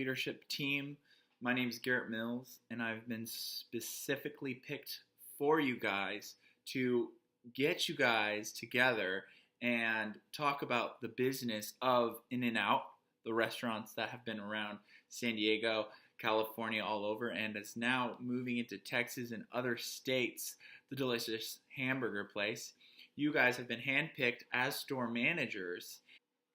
leadership team. My name is Garrett Mills, and I've been specifically picked for you guys to get you guys together and talk about the business of In-N-Out, the restaurants that have been around San Diego, California, all over, and is now moving into Texas and other states, the delicious hamburger place. You guys have been handpicked as store managers.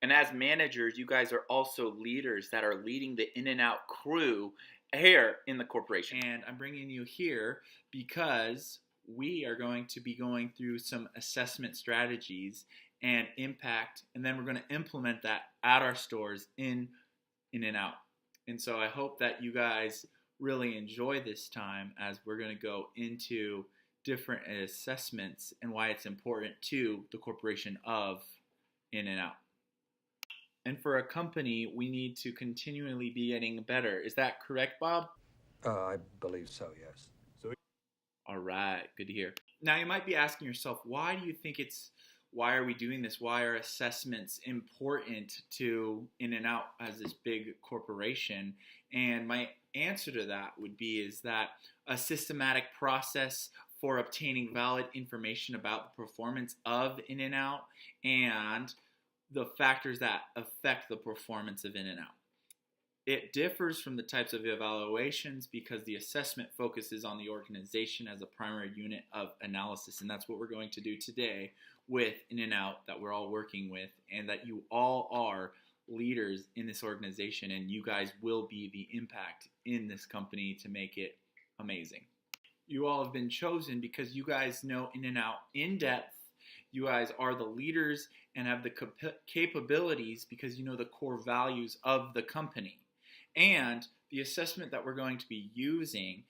And as managers, you guys are also leaders that are leading the In-N-Out crew here in the corporation. And I'm bringing you here because we are going to be going through some assessment strategies and impact, and then we're going to implement that at our stores in In-N-Out. And so I hope that you guys really enjoy this time as we're going to go into different assessments and why it's important to the corporation of In-N-Out. And for a company, we need to continually be getting better. Is that correct, Bob? I believe so, yes. All right, good to hear. Now you might be asking yourself, why are we doing this? Why are assessments important to In-N-Out as this big corporation? And my answer to that would be is that a systematic process for obtaining valid information about the performance of In-N-Out and the factors that affect the performance of In-N-Out. It differs from the types of evaluations because the assessment focuses on the organization as a primary unit of analysis, and that's what we're going to do today with In-N-Out that we're all working with, and that you all are leaders in this organization, and you guys will be the impact in this company to make it amazing. You all have been chosen because you guys know In-N-Out in depth. You guys are the leaders and have the capabilities because you know the core values of the company. And the assessment that we're going to be using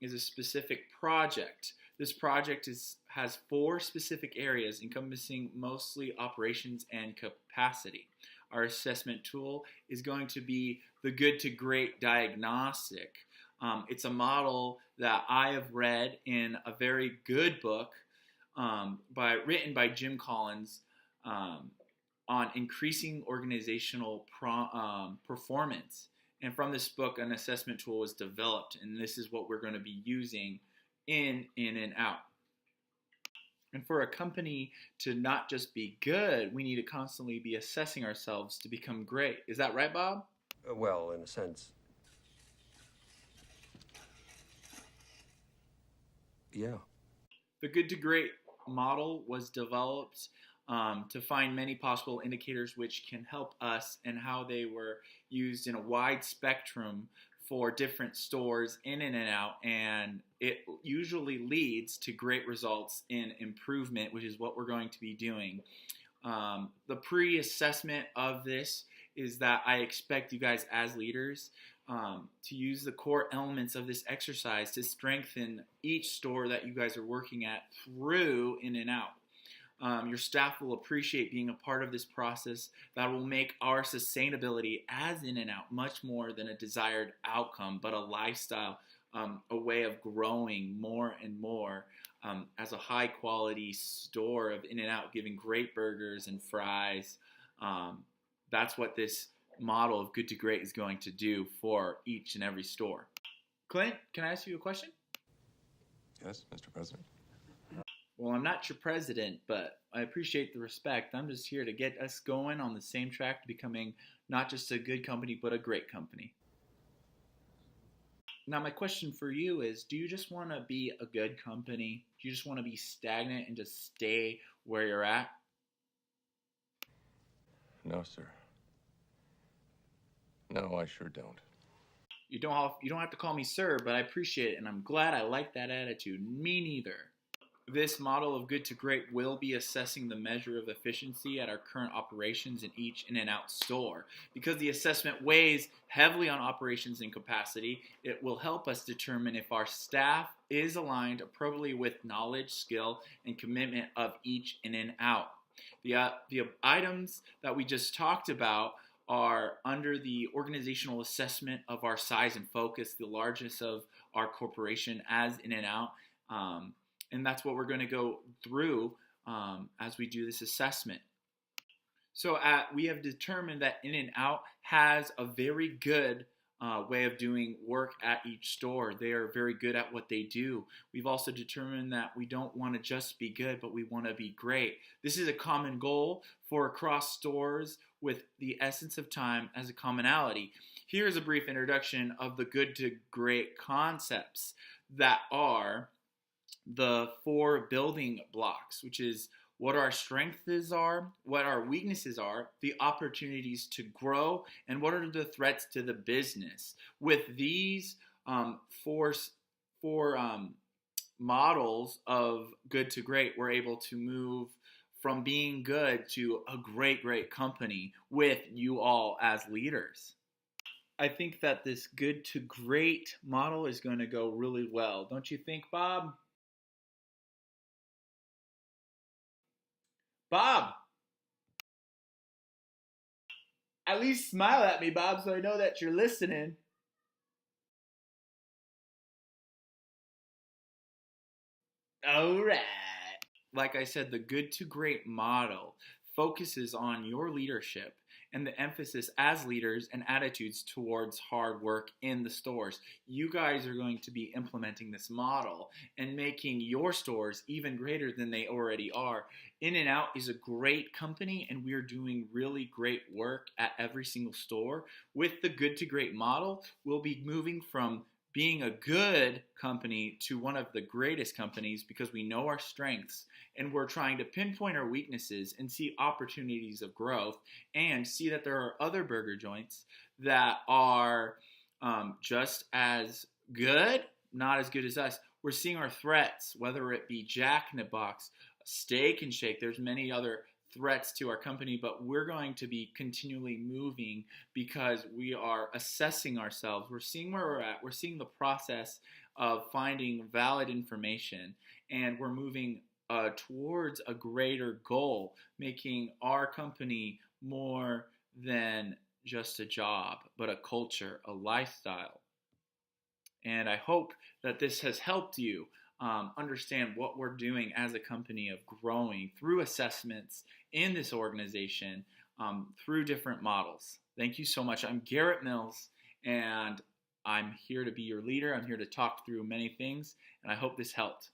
is a specific project. This project has 4 specific areas encompassing mostly operations and capacity. Our assessment tool is going to be the good to great diagnostic. It's a model that I have read in a very good book written by Jim Collins on increasing organizational performance. And from this book, an assessment tool was developed, and this is what we're going to be using in In-N-Out. And for a company to not just be good, we need to constantly be assessing ourselves to become great. Is that right, Bob? Well, in a sense. Yeah. The good to great model was developed to find many possible indicators which can help us, and how they were used in a wide spectrum for different stores in In-N-Out, and it usually leads to great results in improvement, which is what we're going to be doing. The pre-assessment of this is that I expect you guys as leaders to use the core elements of this exercise to strengthen each store that you guys are working at through In-N-Out. Your staff will appreciate being a part of this process that will make our sustainability as In-N-Out much more than a desired outcome, but a lifestyle, a way of growing more and more as a high quality store of In-N-Out, giving great burgers and fries. That's what this model of good to great is going to do for each and every store. Clint, can I ask you a question? Yes, Mr. President. Well, I'm not your president, but I appreciate the respect. I'm just here to get us going on the same track to becoming not just a good company, but a great company. Now, my question for you is, do you just want to be a good company? Do you just want to be stagnant and just stay where you're at? No, sir. No, I sure don't. You don't have to call me sir, but I appreciate it, and I'm glad I like that attitude. Me neither. This model of good to great will be assessing the measure of efficiency at our current operations in each In-N-Out store. Because the assessment weighs heavily on operations and capacity, it will help us determine if our staff is aligned appropriately with knowledge, skill, and commitment of each In-N-Out. The items that we just talked about are under the organizational assessment of our size and focus, the largest of our corporation as In-N-Out. And that's what we're going to go through as we do this assessment. So we have determined that In-N-Out has a very good way of doing work at each store. They are very good at what they do. We've also determined that we don't want to just be good, but we want to be great. This is a common goal for across stores with the essence of time as a commonality. Here's a brief introduction of the good to great concepts that are the 4 building blocks, which is what our strengths are, what our weaknesses are, the opportunities to grow, and what are the threats to the business. With these four models of good to great, we're able to move from being good to a great company with you all as leaders. I think that this good to great model is going to go really well. Don't you think, Bob? Bob! At least smile at me, Bob, so I know that you're listening. All right. Like I said, the good to great model focuses on your leadership and the emphasis as leaders and attitudes towards hard work in the stores. You guys are going to be implementing this model and making your stores even greater than they already are. In-N-Out is a great company, and we're doing really great work at every single store. With the good to great model, we'll be moving from being a good company to one of the greatest companies because we know our strengths and we're trying to pinpoint our weaknesses and see opportunities of growth and see that there are other burger joints that are just as good, not as good as us. We're seeing our threats, whether it be Jack in the Box, Steak and Shake. There's many other threats to our company, but we're going to be continually moving because we are assessing ourselves. We're seeing where we're at. We're seeing the process of finding valid information, and we're moving towards a greater goal, making our company more than just a job, but a culture, a lifestyle. And I hope that this has helped you understand what we're doing as a company of growing through assessments in this organization through different models. Thank you so much. I'm Garrett Mills, and I'm here to be your leader. I'm here to talk through many things, and I hope this helped.